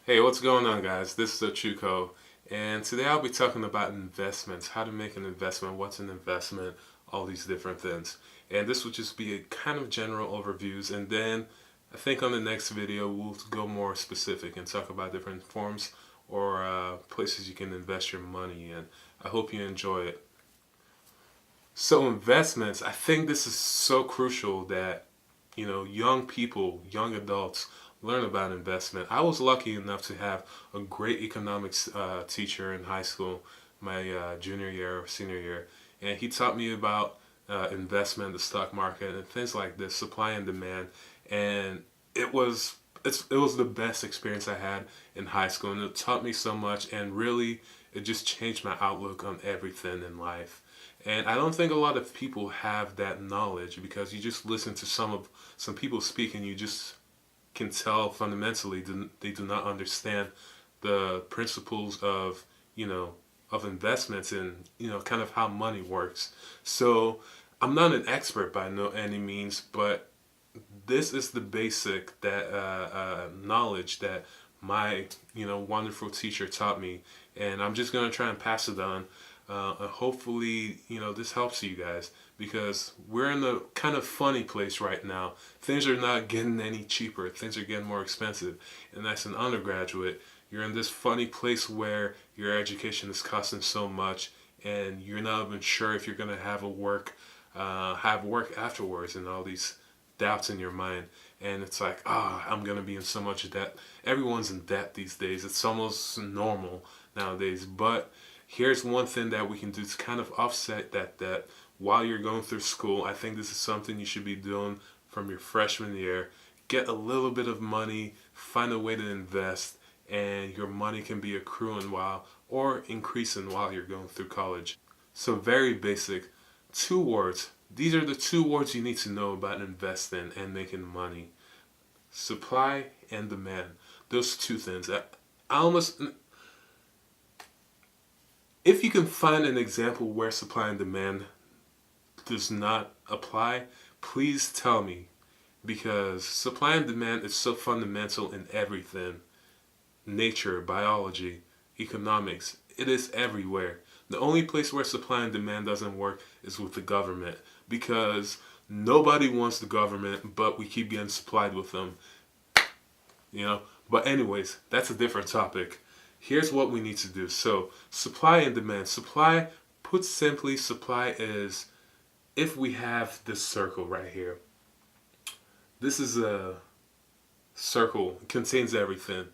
Hey, what's going on, guys? This is Chuko, and today I'll be talking about investments, how to make an investment, what's an investment, all these different things. And this will just be a kind of general overviews, and then I think on the next video we'll go more specific and talk about different forms or places you can invest your money in. I hope you enjoy it. So investments, I think this is so crucial that young people, young adults learn about investment. I was lucky enough to have a great economics teacher in high school, my junior year or senior year, and he taught me about investment, the stock market, and things like this, supply and demand, and it was it was the best experience I had in high school, and it taught me so much, and really it just changed my outlook on everything in life. And I don't think a lot of people have that knowledge because you just listen to some people speak and you just can tell fundamentally they do not understand the principles of of investments and kind of how money works. So I'm not an expert by no any means, but this is the basic that knowledge that my wonderful teacher taught me, and I'm just gonna try and pass it on. Hopefully, this helps you guys because we're in a kind of funny place right now. Things are not getting any cheaper. Things are getting more expensive, and as an undergraduate, you're in this funny place where your education is costing so much, and you're not even sure if you're gonna have work afterwards, and all these doubts in your mind. And it's like, I'm gonna be in so much debt. Everyone's in debt these days. It's almost normal nowadays. But here's one thing that we can do to kind of offset that debt while you're going through school. I think this is something you should be doing from your freshman year. Get a little bit of money, find a way to invest, and your money can be accruing while or increasing while you're going through college. So very basic. Two words. These are the two words you need to know about investing and making money. Supply and demand. Those two things. I almost, if you can find an example where supply and demand does not apply, please tell me, because supply and demand is so fundamental in everything. Nature, biology, economics, it is everywhere. The only place where supply and demand doesn't work is with the government, because nobody wants the government, but we keep getting supplied with them. But anyways, that's a different topic. Here's what we need to do. So supply and demand. Supply, put simply, supply is, if we have this circle right here. This is a circle. It contains everything.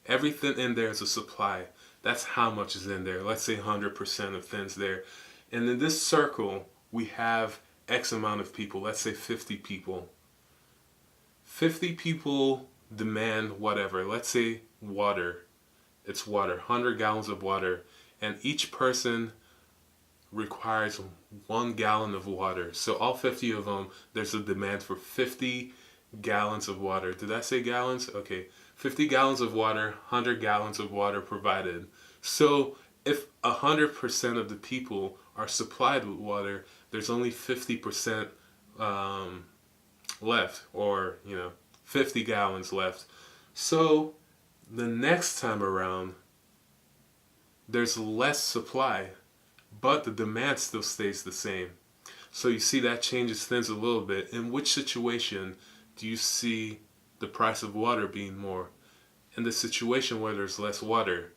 Everything in there is a supply. That's how much is in there. Let's say 100% of things there. And in this circle, we have X amount of people. Let's say 50 people. 50 people demand whatever. Let's say water. It's water. 100 gallons of water. And each person requires 1 gallon of water. So all 50 of them, there's a demand for 50 gallons of water. Did I say gallons? Okay. 50 gallons of water, 100 gallons of water provided. So if 100% of the people are supplied with water, there's only 50% left, or 50 gallons left. So the next time around, there's less supply, but the demand still stays the same. So you see that changes things a little bit. In which situation do you see the price of water being more? In the situation where there's less water.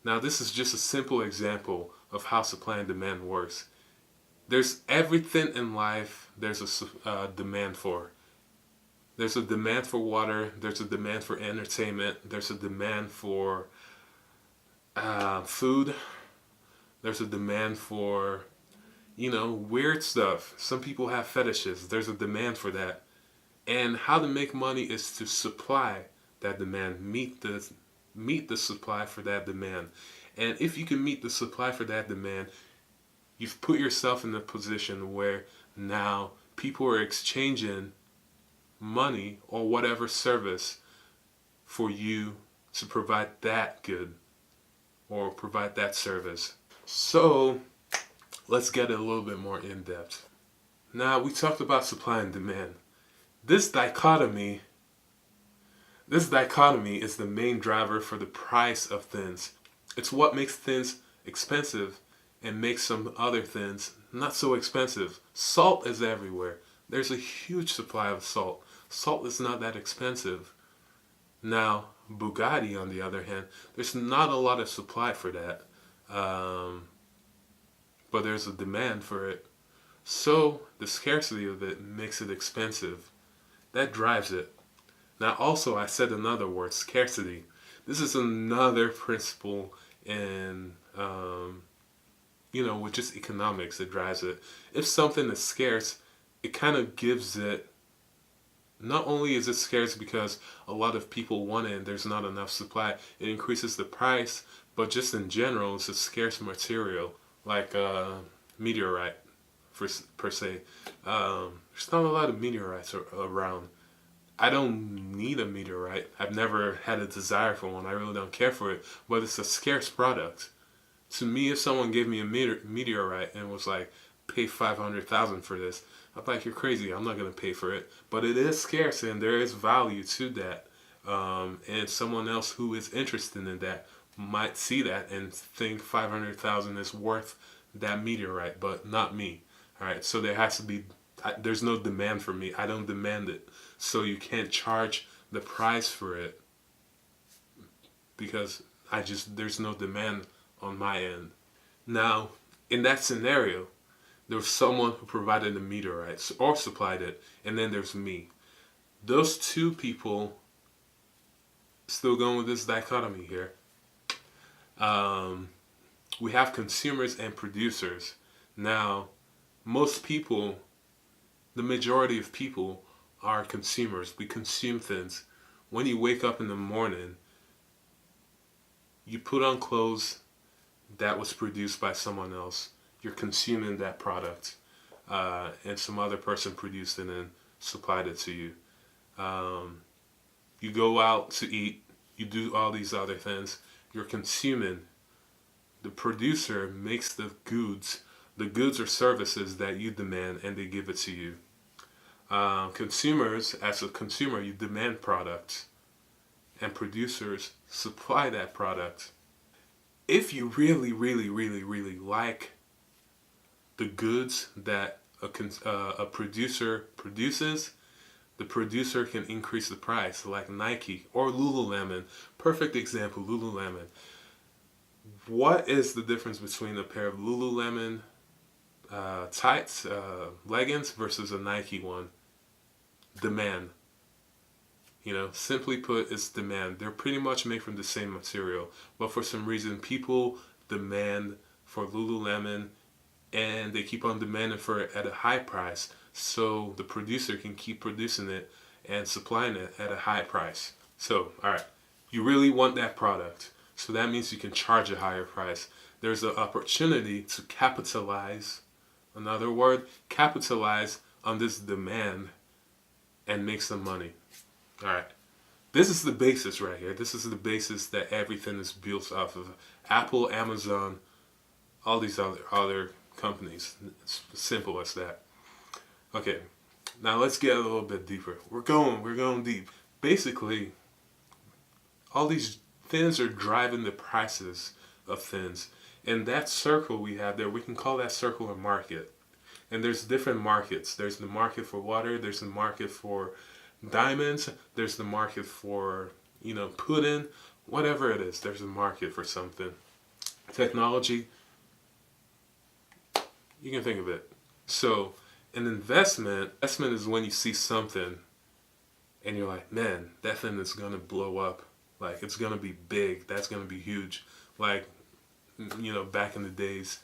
Now this is just a simple example of how supply and demand works. There's everything in life there's a demand for. There's a demand for water, there's a demand for entertainment, there's a demand for food, there's a demand for weird stuff. Some people have fetishes, there's a demand for that. And how to make money is to supply that demand, meet the supply for that demand. And if you can meet the supply for that demand, you've put yourself in a position where now people are exchanging money or whatever service for you to provide that good or provide that service. So let's get a little bit more in depth. Now we talked about supply and demand. This dichotomy, This dichotomy is the main driver for the price of things. It's what makes things expensive and makes some other things not so expensive. Salt is everywhere. There's a huge supply of salt. Salt is not that expensive. Now, Bugatti, on the other hand, there's not a lot of supply for that. But there's a demand for it. So the scarcity of it makes it expensive. That drives it. Now, also, I said another word, scarcity. This is another principle in, with just economics that drives it. If something is scarce, it kind of gives it, not only is it scarce because a lot of people want it and there's not enough supply, it increases the price, but just in general, it's a scarce material, like meteorite, per se. There's not a lot of meteorites around. I don't need a meteorite. I've never had a desire for one. I really don't care for it. But it's a scarce product. To me, if someone gave me a meteorite and was like, pay $500,000 for this, I'm like, you're crazy. I'm not going to pay for it. But it is scarce and there is value to that. And someone else who is interested in that might see that and think 500,000 is worth that meteorite, but not me. All right. So there has to be, there's no demand for me. I don't demand it. So you can't charge the price for it because there's no demand on my end. Now, in that scenario, there was someone who provided the meteorites or supplied it, and then there's me. Those two people, still going with this dichotomy here, we have consumers and producers. Now, most people, the majority of people are consumers. We consume things. When you wake up in the morning, you put on clothes that was produced by someone else. You're consuming that product. And some other person produced it and supplied it to you. You go out to eat. You do all these other things. You're consuming. The producer makes the goods. The goods or services that you demand and they give it to you. Consumers, as a consumer, you demand products, and producers supply that product. If you really, really, really, really like the goods that a producer produces, the producer can increase the price, like Nike or Lululemon. Perfect example, Lululemon. What is the difference between a pair of Lululemon tights, leggings versus a Nike one? Demand. Simply put, it's demand. They're pretty much made from the same material, but for some reason people demand for Lululemon and they keep on demanding for it at a high price, so the producer can keep producing it and supplying it at a high price. So, alright, you really want that product, so that means you can charge a higher price. There's an opportunity to capitalize, another word, capitalize on this demand and make some money. Alright. This is the basis right here. This is the basis that everything is built off of. Apple, Amazon, all these other companies. It's simple as that. Okay. Now let's get a little bit deeper. We're going deep. Basically, all these things are driving the prices of things. And that circle we have there, we can call that circle a market. And there's different markets. There's the market for water. There's the market for diamonds. There's the market for, pudding. Whatever it is, there's a market for something. Technology. You can think of it. So, an investment is when you see something and you're like, man, that thing is going to blow up. Like, it's going to be big. That's going to be huge. Like, back in the days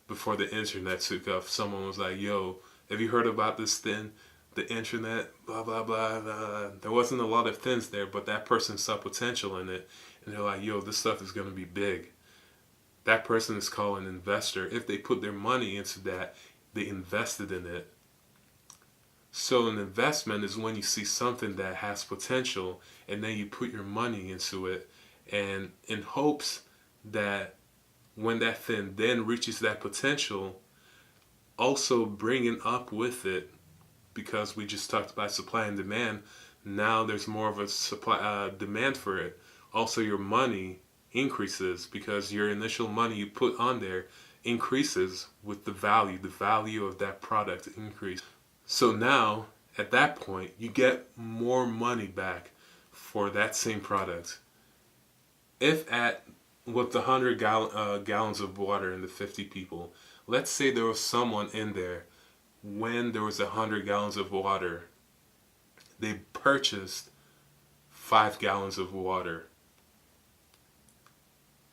before the internet took off, someone was like, yo, have you heard about this thing? The internet, blah, blah, blah, blah. There wasn't a lot of things there, but that person saw potential in it. And they're like, yo, this stuff is going to be big. That person is called an investor. If they put their money into that, they invested in it. So an investment is when you see something that has potential and then you put your money into it, and in hopes that when that thing then reaches that potential, also bringing up with it, because we just talked about supply and demand, Now there's more of a demand for it. Also, your money increases because your initial money you put on there increases with the value. The value of that product increases. So now, at that point, you get more money back for that same product. If at with the 100 gallons of water and the 50 people, let's say there was someone in there when there was 100 gallons of water, they purchased 5 gallons of water.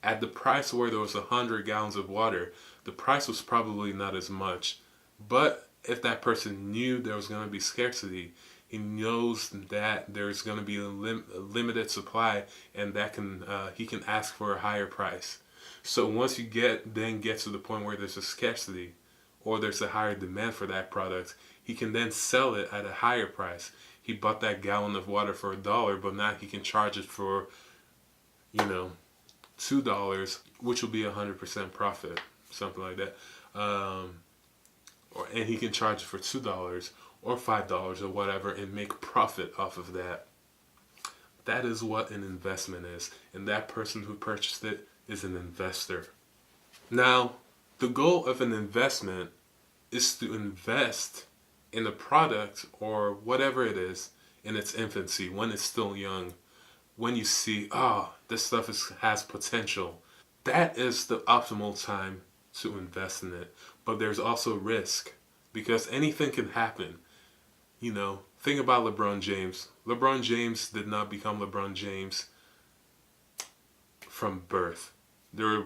At the price where there was 100 gallons of water, the price was probably not as much. But if that person knew there was going to be scarcity, he knows that there's going to be a limited supply, and that he can ask for a higher price. So once you get to the point where there's a scarcity or there's a higher demand for that product, he can then sell it at a higher price. He bought that gallon of water for $1, but now he can charge it for, $2, which will be 100% profit, something like that. And he can charge it for $2 or $5 or whatever and make profit off of that. That is what an investment is, and that person who purchased it is an investor. Now, the goal of an investment is to invest in a product or whatever it is in its infancy, when it's still young, when you see, this stuff has potential. That is the optimal time to invest in it. But there's also risk, because anything can happen. Think about LeBron James. LeBron James did not become LeBron James from birth. There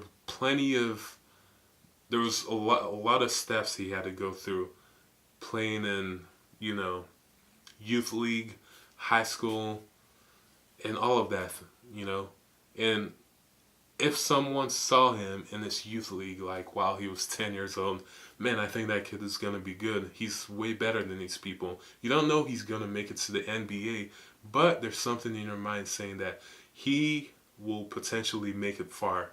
was a lot of steps he had to go through, playing in, youth league, high school, and all of that, And if someone saw him in this youth league, like while he was 10 years old, man, I think that kid is going to be good. He's way better than these people. You don't know he's going to make it to the NBA, but there's something in your mind saying that he will potentially make it far.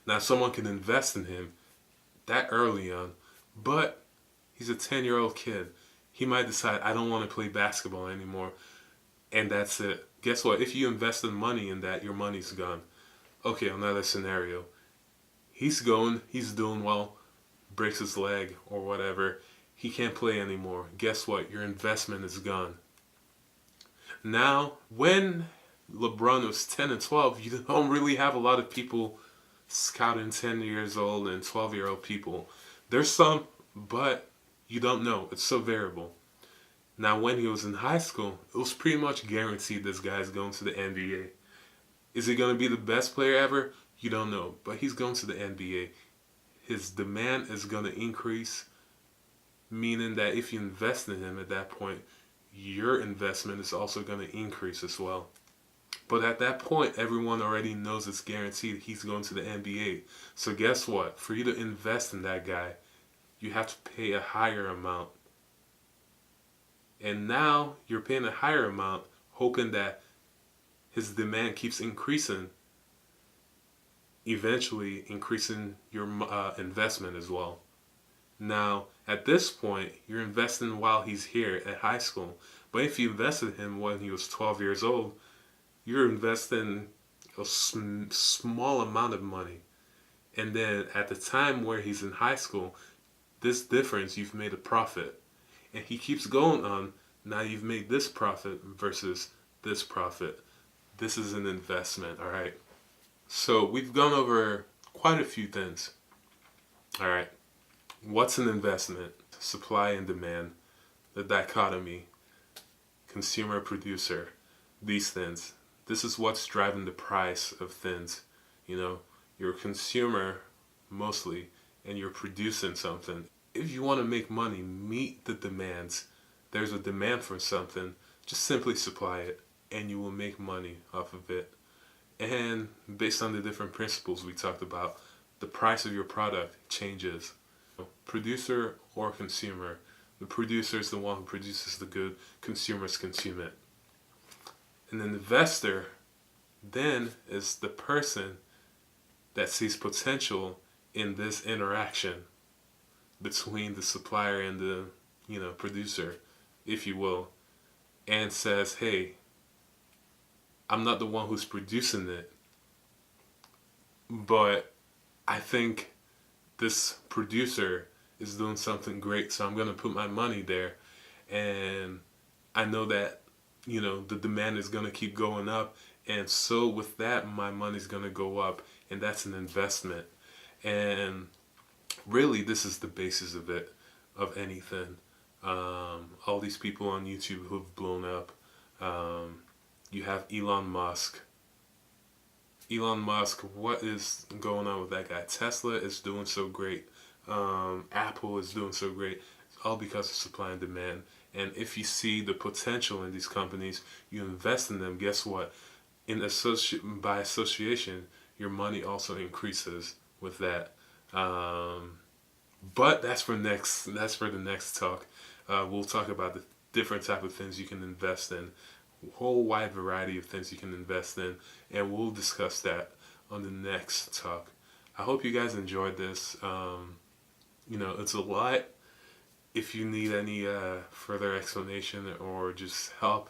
Now, someone can invest in him that early on, but he's a 10-year-old kid. He might decide, I don't want to play basketball anymore, and that's it. Guess what? If you invest in money in that, your money's gone. Okay, another scenario. He's doing well, breaks his leg or whatever. He can't play anymore. Guess what? Your investment is gone. Now, when LeBron was 10 and 12, you don't really have a lot of people scouting 10 years old and 12-year-old people. There's some, but you don't know. It's so variable. Now, when he was in high school, it was pretty much guaranteed this guy's going to the NBA. Is he going to be the best player ever? You don't know, but he's going to the NBA. His demand is going to increase, meaning that if you invest in him at that point, your investment is also going to increase as well. But at that point, everyone already knows it's guaranteed he's going to the NBA. So guess what? For you to invest in that guy, you have to pay a higher amount. And now you're paying a higher amount, hoping that his demand keeps increasing, eventually increasing your investment as well. Now, at this point, you're investing while he's here at high school. But if you invested him when he was 12 years old, you're investing a small amount of money. And then at the time where he's in high school, this difference, you've made a profit. And he keeps going on. Now you've made this profit versus this profit. This is an investment, all right? So we've gone over quite a few things. All right. What's an investment? Supply and demand, the dichotomy, consumer, producer, these things. This is what's driving the price of things. You're a consumer mostly, and you're producing something. If you want to make money, meet the demands. There's a demand for something, just simply supply it, and you will make money off of it. And based on the different principles we talked about, the price of your product changes. Producer or consumer. The producer is the one who produces the good, consumers consume it. An investor then is the person that sees potential in this interaction between the supplier and the producer, if you will. and says, hey, I'm not the one who's producing it, but I think this producer is doing something great, so I'm going to put my money there. And I know that, the demand is going to keep going up. And so with that, my money's going to go up. And that's an investment. And really, this is the basis of it, of anything. All these people on YouTube who've blown up. You have Elon Musk. Elon Musk, what is going on with that guy? Tesla is doing so great. Apple is doing so great. It's all because of supply and demand. And if you see the potential in these companies, you invest in them. Guess what? By association, your money also increases with that. But that's for next. That's for the next talk. We'll talk about the different type of things you can invest in, a whole wide variety of things you can invest in, and we'll discuss that on the next talk. I hope you guys enjoyed this. It's a lot. If you need any further explanation or just help,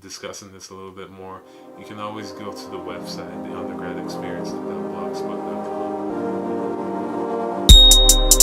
discussing this a little bit more, you can always go to the website, theundergradexperience.blogspot.com.